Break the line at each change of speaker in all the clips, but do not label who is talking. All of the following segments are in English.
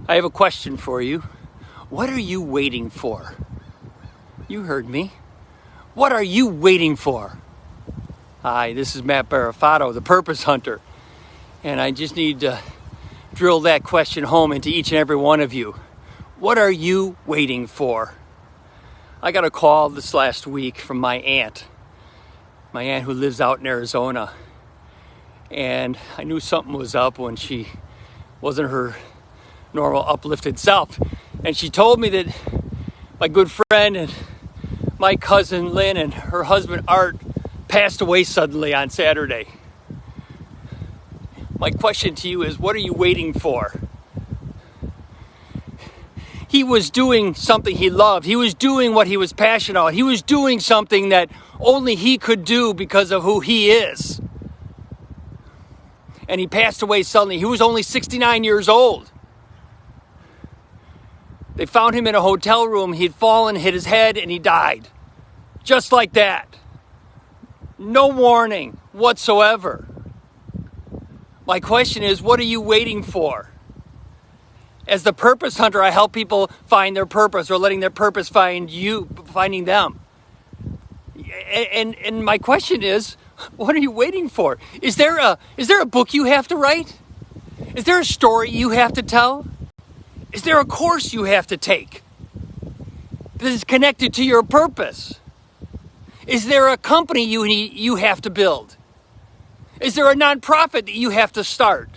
I have a question for you. What are you waiting for? You heard me. What are you waiting for? Hi, this is Matt Barafato, the Purpose Hunter. And I just need to drill that question home into each and every one of you. What are you waiting for? I got a call this last week from my aunt who lives out in Arizona. And I knew something was up when she wasn't her normal uplifted self. And she told me that my good friend and my cousin Lynn and her husband Art passed away suddenly on Saturday. My question to you is, what are you waiting for? He was doing something he loved. He was doing what he was passionate about. He was doing something that only he could do because of who he is. And he passed away suddenly. He was only 69 years old. They found him in a hotel room. He'd fallen, hit his head, and he died. Just like that. No warning whatsoever. My question is, what are you waiting for? As the Purpose Hunter, I help people find their purpose or letting their purpose finding them. And my question is, what are you waiting for? Is there a book you have to write? Is there a story you have to tell? Is there a course you have to take that is connected to your purpose? Is there a company you have to build? Is there a nonprofit that you have to start?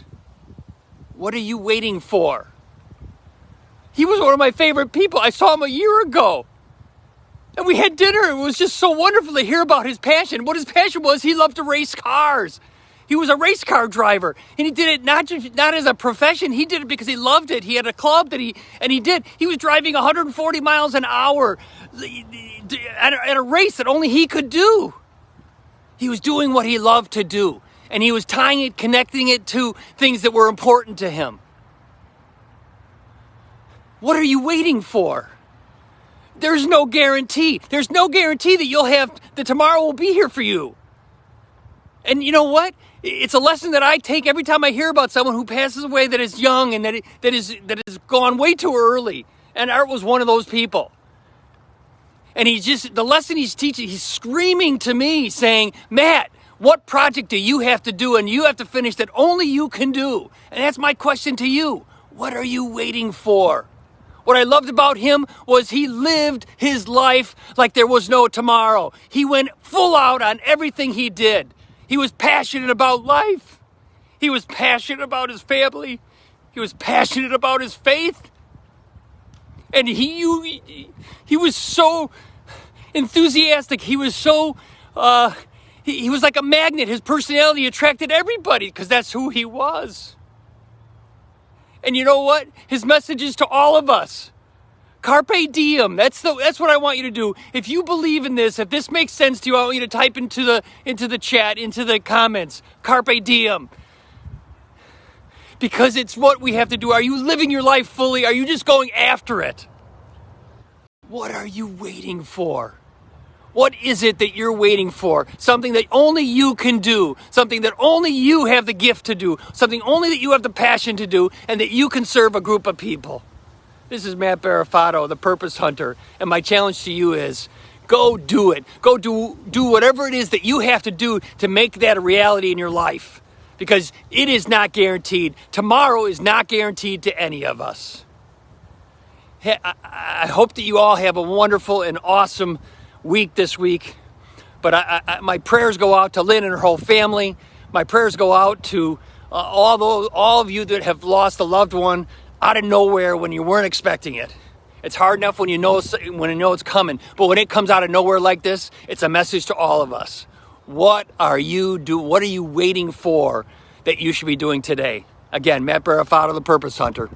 What are you waiting for? He was one of my favorite people. I saw him a year ago. And we had dinner. It was just so wonderful to hear about his passion. What his passion was, he loved to race cars. He was a race car driver. And he did it not as a profession. He did it because he loved it. He had a club that he did. He was driving 140 miles an hour at a race that only he could do. He was doing what he loved to do. And he was connecting it to things that were important to him. What are you waiting for? There's no guarantee. There's no guarantee that tomorrow will be here for you. And you know what? It's a lesson that I take every time I hear about someone who passes away that is young and that is gone way too early. And Art was one of those people. And the lesson he's teaching, he's screaming to me saying, Matt, what project do you have to do and you have to finish that only you can do? And that's my question to you. What are you waiting for? What I loved about him was he lived his life like there was no tomorrow. He went full out on everything he did. He was passionate about life. He was passionate about his family. He was passionate about his faith. And he was so enthusiastic. He was so, he was like a magnet. His personality attracted everybody because that's who he was. And you know what? His message is to all of us. Carpe diem. That's what I want you to do. If you believe in this, if this makes sense to you, I want you to type into the chat, into the comments, Carpe diem. Because it's what we have to do. Are you living your life fully? Are you just going after it? What are you waiting for? What is it that you're waiting for? Something that only you can do. Something that only you have the gift to do. Something only that you have the passion to do. And that you can serve a group of people. This is Matt Barafato, the Purpose Hunter. And my challenge to you is, go do it. Go do whatever it is that you have to do to make that a reality in your life. Because it is not guaranteed. Tomorrow is not guaranteed to any of us. I hope that you all have a wonderful and awesome week this week, but my prayers go out to Lynn and her whole family. My prayers go out to all of you that have lost a loved one out of nowhere when you weren't expecting it. It's hard enough when you know it's coming, but when it comes out of nowhere like this, it's a message to all of us. What are you waiting for that you should be doing today? Again, Matt Barafato, the Purpose Hunter.